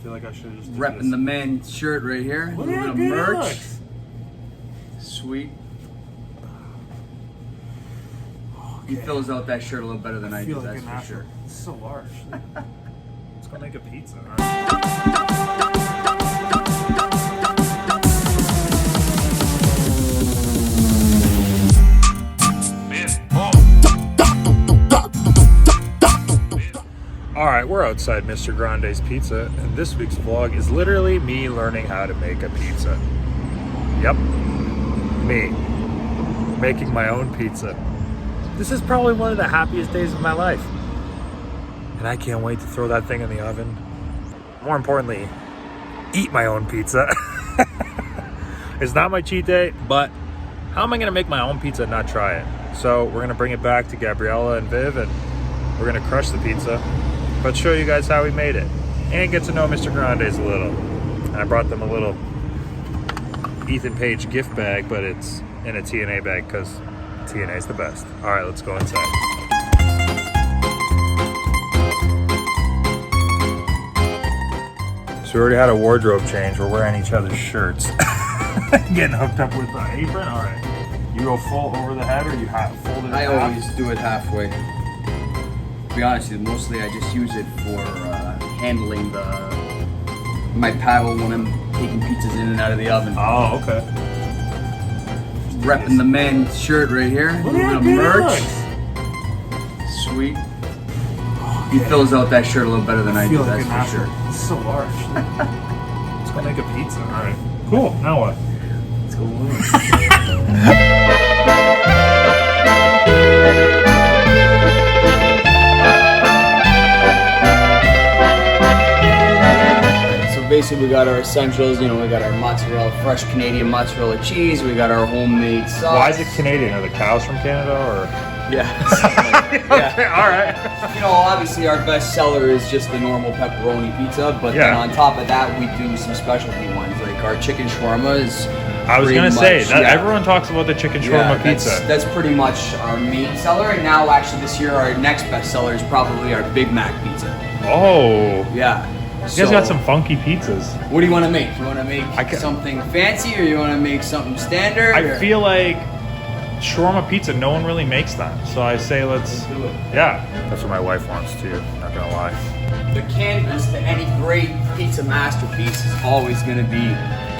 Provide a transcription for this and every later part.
feel like I should have just repping the man's shirt right here. Look a little at bit of how good it merch. looks. Sweet. He fills out that shirt a little better than I do, that's for sure. It's so large. Let's go make a pizza. Alright, we're outside Mr. Grande's Pizza, and this week's vlog is literally me learning how to make a pizza. Yep, me making my own pizza. This is probably one of the happiest days of my life. And I can't wait to throw that thing in the oven. More importantly, eat my own pizza. It's not my cheat day, but how am I gonna make my own pizza and not try it? So we're gonna bring it back to Gabriella and Viv, and we're gonna crush the pizza, but show you guys how we made it. And get to know Mr. Grande's a little. And I brought them a little Ethan Page gift bag, but it's in a TNA bag because TNA is the best. All right, let's go inside. So we already had a wardrobe change. We're wearing each other's shirts. Getting hooked up with the apron. All right. You go full over the head, or you fold it in half? I always do it halfway. To be honest with you, mostly I just use it for handling my paddle when I'm taking pizzas in and out of the oven. Oh, okay. Repping the man's shirt right here. A little bit of merch. Sweet. He fills out that shirt a little better than I do, that's for sure. It's so large. Let's go make a pizza. All right. Cool. Now what? Let's go. Basically, we got our essentials. You know, we got our mozzarella, fresh Canadian mozzarella cheese. We got our homemade sauce. Why is it Canadian? Are the cows from Canada, or? Yeah. Yeah. Okay, all right. You know, obviously our best seller is just the normal pepperoni pizza, but then on top of that, we do some specialty ones. Like our chicken shawarma is. I was gonna say that everyone talks about the chicken shawarma pizza. That's pretty much our main seller, and now actually this year our next best seller is probably our Big Mac pizza. Oh. Yeah. You guys got some funky pizzas. What do you want to make? You want to make something fancy, or you want to make something standard? I feel like shawarma pizza, no one really makes that. So I say let's do it. Yeah, that's what my wife wants too, not gonna lie. The canvas to any great pizza masterpiece is always going to be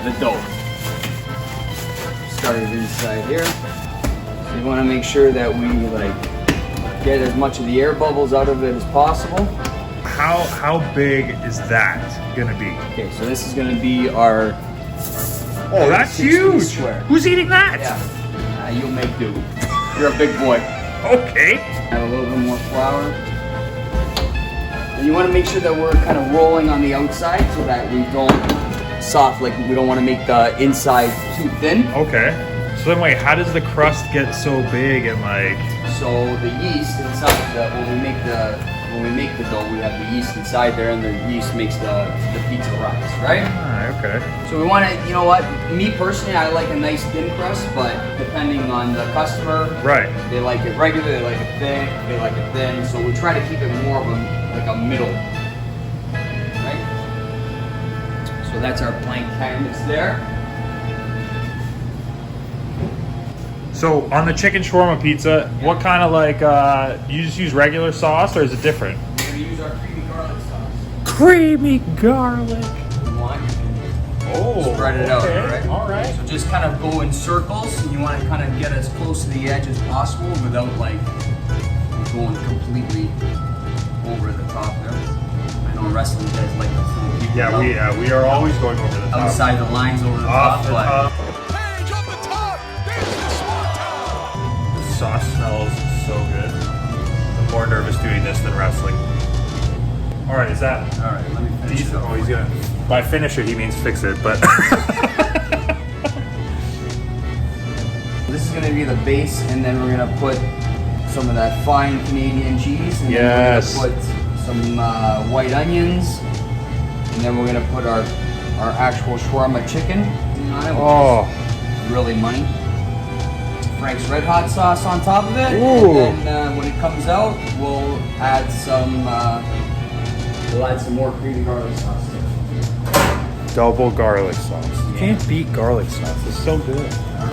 the dough. Start it inside here. So you want to make sure that we get as much of the air bubbles out of it as possible. How big is that gonna be? Okay, so this is gonna be our. Oh, that's huge! Square. Who's eating that? Yeah, you'll make do. You're a big boy. Okay. Add a little bit more flour. And you want to make sure that we're kind of rolling on the outside so that we don't we don't want to make the inside too thin. Okay. So then wait, how does the crust get so big and So the yeast inside when we make the dough, we have the yeast inside there, and the yeast makes the pizza rise, right? Ah, okay. So we want to, you know what? Me personally, I like a nice thin crust, but depending on the customer, right? They like it regular, they like it thick, they like it thin. So we try to keep it more of a middle, right? So that's our blank canvas there. So on the chicken shawarma pizza, what kind of you just use regular sauce, or is it different? We're gonna use our creamy garlic sauce. Creamy garlic. Oh, spread it out, right? All right. So just kind of go in circles, and you want to kind of get as close to the edge as possible without going completely over the top there. I know wrestling guys like to fool people. Yeah, we are always going over the top. Outside the lines, over the top. The sauce smells so good. I'm more nervous doing this than wrestling. All right, is that? All right, let me finish it. Oh, he's gonna. By finish it, he means fix it, but. This is gonna be the base, and then we're gonna put some of that fine Canadian cheese, and then we're gonna put some white onions, and then we're gonna put our actual shawarma chicken on it. Oh, really money. Frank's Red Hot sauce on top of it. Ooh. And then when it comes out, we'll add some more creamy garlic sauce to it. double garlic sauce. You can't beat garlic sauce. It's so good.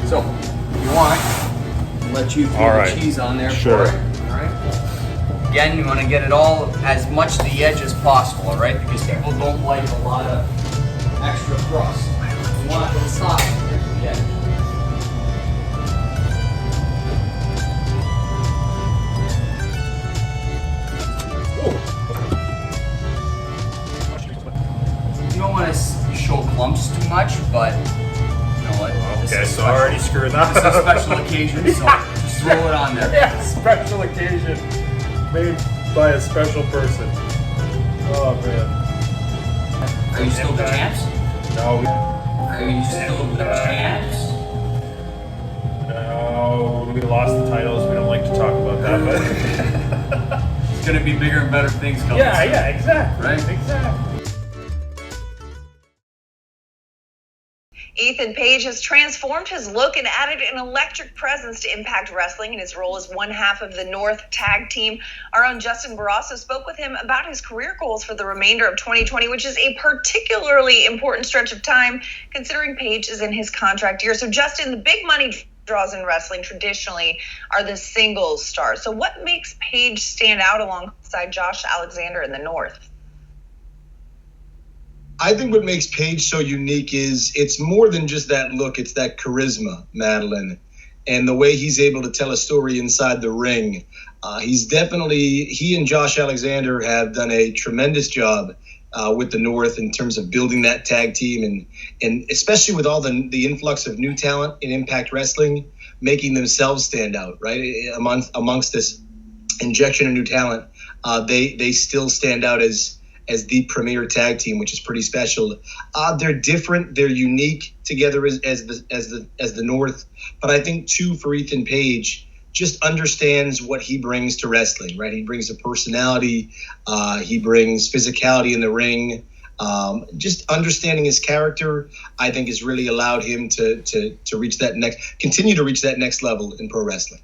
So, if you want, I'll let you throw the cheese on there Sure. for it. All right. Again, you want to get it all as much to the edge as possible, all right? Because people don't like a lot of extra crust. You want it soft at the edge. You don't want to show clumps too much, but you know what? Okay, so I already screwed that It's a up. special occasion, so just throw it on there. Yeah, special occasion. Made by a special person. Oh, man. Are you still the champs? No. Are you still the champs? No, we lost the titles. We don't like to talk about that, but... It's gonna be bigger and better things coming. yeah, exactly. Right? Exactly. Ethan Page has transformed his look and added an electric presence to Impact Wrestling in his role as one half of the North Tag Team. Our own Justin Barrasso spoke with him about his career goals for the remainder of 2020, which is a particularly important stretch of time considering Page is in his contract year. So, Justin, the big money draws in wrestling traditionally are the singles stars. So what makes Page stand out alongside Josh Alexander in the North? I think what makes Page so unique is it's more than just that look. It's that charisma, Madeline, and the way he's able to tell a story inside the ring. He and Josh Alexander have done a tremendous job with the North in terms of building that tag team and especially with all the influx of new talent in Impact Wrestling, making themselves stand out, right? Amongst this injection of new talent, they still stand out as the premier tag team, which is pretty special. They're different, they're unique together as the North, but I think too for Ethan Page just understands what he brings to wrestling, right? He brings a personality, he brings physicality in the ring. Just understanding his character, I think, has really allowed him to continue to reach that next level in pro wrestling.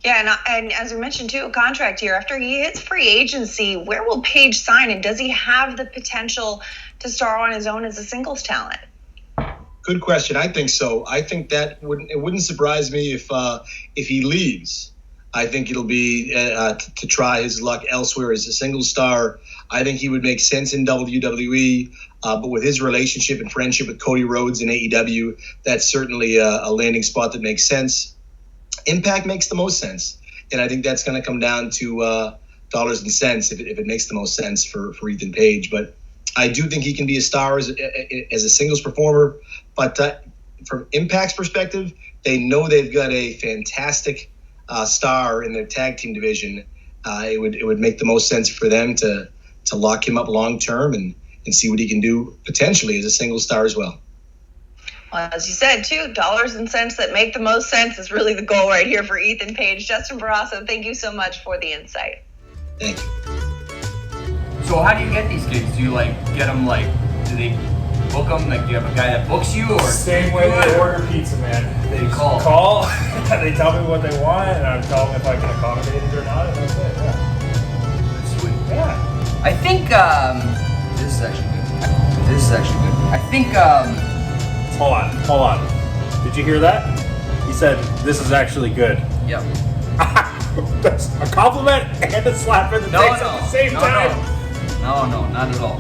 Yeah, and as we mentioned too, a contract year. After he hits free agency, where will Page sign, and does he have the potential to star on his own as a singles talent? Good question. I think so. I think it wouldn't surprise me if he leaves. I think it'll be to try his luck elsewhere as a single star. I think he would make sense in WWE, but with his relationship and friendship with Cody Rhodes in AEW, that's certainly a landing spot that makes sense. Impact makes the most sense, and I think that's going to come down to dollars and cents if it makes the most sense for Ethan Page. But I do think he can be a star as a singles performer. But from Impact's perspective, they know they've got a fantastic star in their tag team division. It would make the most sense for them to lock him up long term and see what he can do potentially as a single star as well. Well, as you said, too, dollars and cents that make the most sense is really the goal right here for Ethan Page. Justin Barrasso, thank you so much for the insight. Thank you. So how do you get these gigs? Do you get them do they book them? Do you have a guy that books you, or Same way they order pizza, man. They call. They tell me what they want, and I tell them if I can accommodate it or not, and that's it. Yeah. Sweet. Yeah. I think this is actually good. I think Hold on. Did you hear that? He said, "This is actually good." Yep. That's a compliment and a slap in the face at the same time. No, not at all.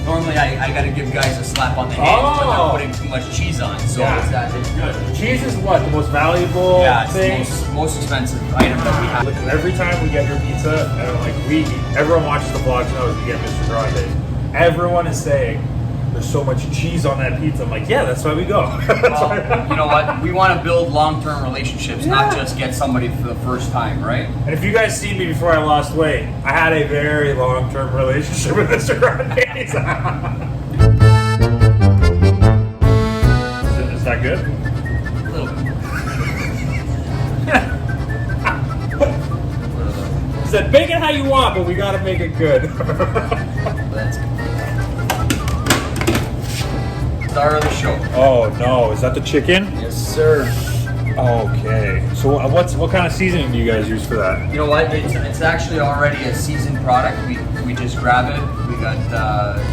Normally, I got to give guys a slap on the hand when they're putting too much cheese on. So it's good. Cheese is what? The most valuable thing? It's the most expensive item that we have. Look, every time we get your pizza, and everyone watches the vlogs knows we get Mr. Grande. Everyone is saying, there's so much cheese on that pizza. I'm like, yeah, that's why we go. Well, you know what? We want to build long-term relationships, not just get somebody for the first time, right? And if you guys see me before I lost weight, I had a very long-term relationship with Mr. Grande. Is that good? A little bit. He said, make it how you want, but we got to make it good. That's good. Star of the show. Oh no, is that the chicken? Yes, sir. Okay. So what kind of seasoning do you guys use for that? You know what? It's actually already a seasoned product. We just grab it. We got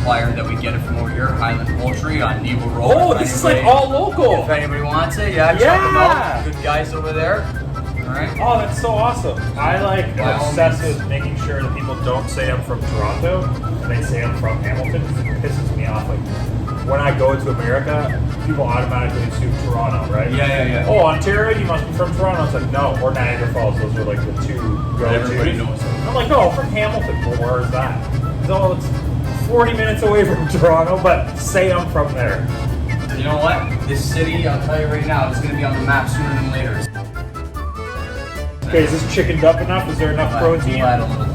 flyer that we get it from over here, Highland Poultry on Neville Road. Oh, this is like all local. If anybody wants it, check them out. Good guys over there. All right. Oh, that's so awesome. I obsessed with making sure that people don't say I'm from Toronto. They say I'm from Hamilton. It pisses me off. Like when I go to America, people automatically assume Toronto, right? Yeah. Oh, Ontario, you must be from Toronto. It's like, no, or Niagara Falls. Those are like the two go-tos. Everybody knows it. I'm like, no, from Hamilton. Well, where is that? So it's 40 minutes away from Toronto, but say I'm from there. You know what? This city, I'll tell you right now, is going to be on the map sooner than later. Okay, is this chickened up enough? Is there enough protein? We'll add a little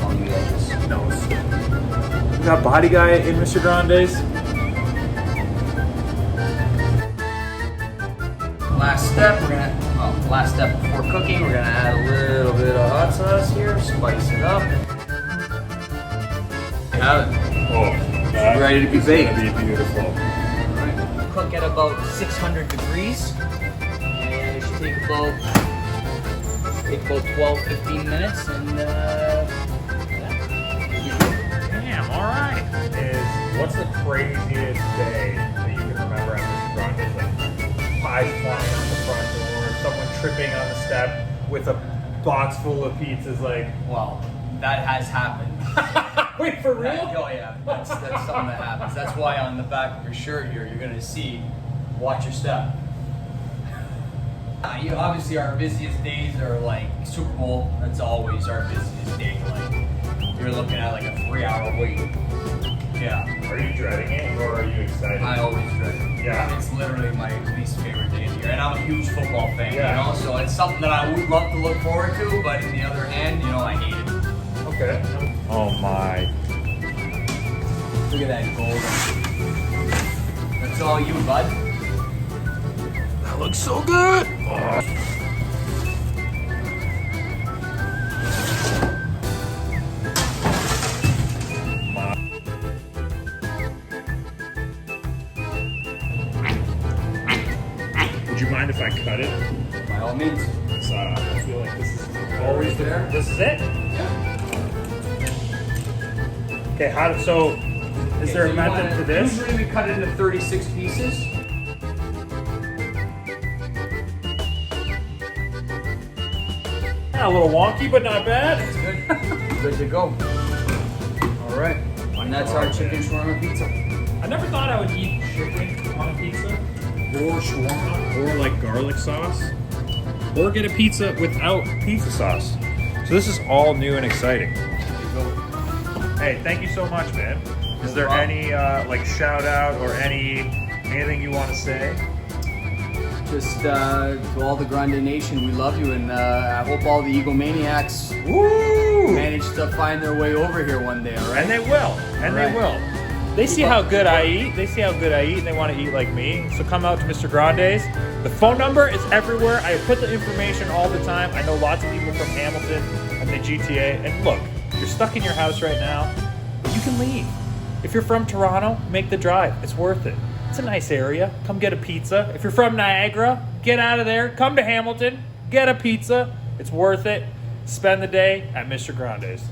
on the edges. No. We got body guy in Mr. Grande's. Last step before cooking, we're gonna add a little bit of hot sauce here, spice it up. Have it. Oh, Ready to be baked. It's gonna be beautiful. Alright. Cook at about 600 degrees. And it should take about 12-15 minutes, and Damn, alright. What's the craziest day that you can remember at Mr. Grande's? Like pies flying on the front door, someone tripping on the step with a box full of pizzas, like... Well, that has happened. Wait, for real? Oh yeah, that's something that happens. That's why on the back of your shirt here, you're gonna see, watch your step. Obviously our busiest days are like Super Bowl. That's always our busiest day. Like you're looking at like a 3-hour wait. Yeah. Are you dreading it or are you excited? I always dread it. Yeah. It's literally my least favorite day of the year. And I'm a huge football fan, Yeah. you know, so it's something that I would love to look forward to, but on the other hand, I hate it. Okay. Oh my. Look at that gold. That's all you, bud. That looks so good. Oh. Would you mind if I cut it? By all means. I feel like this is always there. This is it? Yeah. Okay, is there a method to this? Usually we cut it into 36 pieces. Yeah, a little wonky, but not bad. It's good. Good to go. All right. And that's our chicken shawarma pizza. I never thought I would eat chicken on a pizza, or shawarma, or like garlic sauce, or get a pizza without pizza sauce. So this is all new and exciting. Hey, thank you so much, man. Is there any like shout out or anything you want to say? Just to all the Grande Nation, we love you, and I hope all the egomaniacs manage to find their way over here one day, all right? And they will, they will. They see how good I eat. And they want to eat like me. So come out to Mr. Grande's. The phone number is everywhere. I put the information all the time. I know lots of people from Hamilton and the GTA. And look, you're stuck in your house right now. You can leave. If you're from Toronto, make the drive. It's worth it. It's a nice area. Come get a pizza. If you're from Niagara, get out of there. Come to Hamilton. Get a pizza. It's worth it. Spend the day at Mr. Grande's.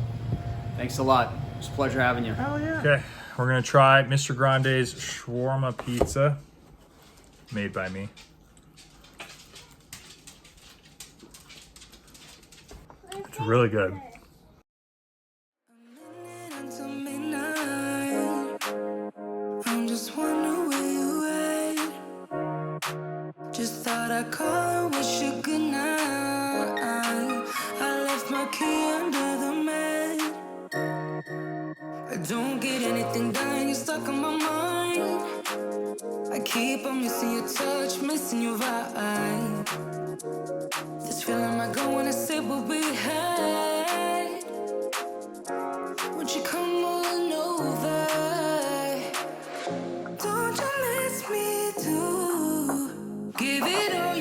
Thanks a lot. It's a pleasure having you. Hell yeah. Okay, we're going to try Mr. Grande's shawarma pizza. Made by me. It's really good. I'm just wondering where you at. Just thought I'd call and wish you good night. I left my key under the mat. I don't get anything done, you're stuck on my mind. I keep on missing your touch, missing your vibe. This feeling I go when I say what we had. Won't you come on over? Don't you miss me too? Give it all.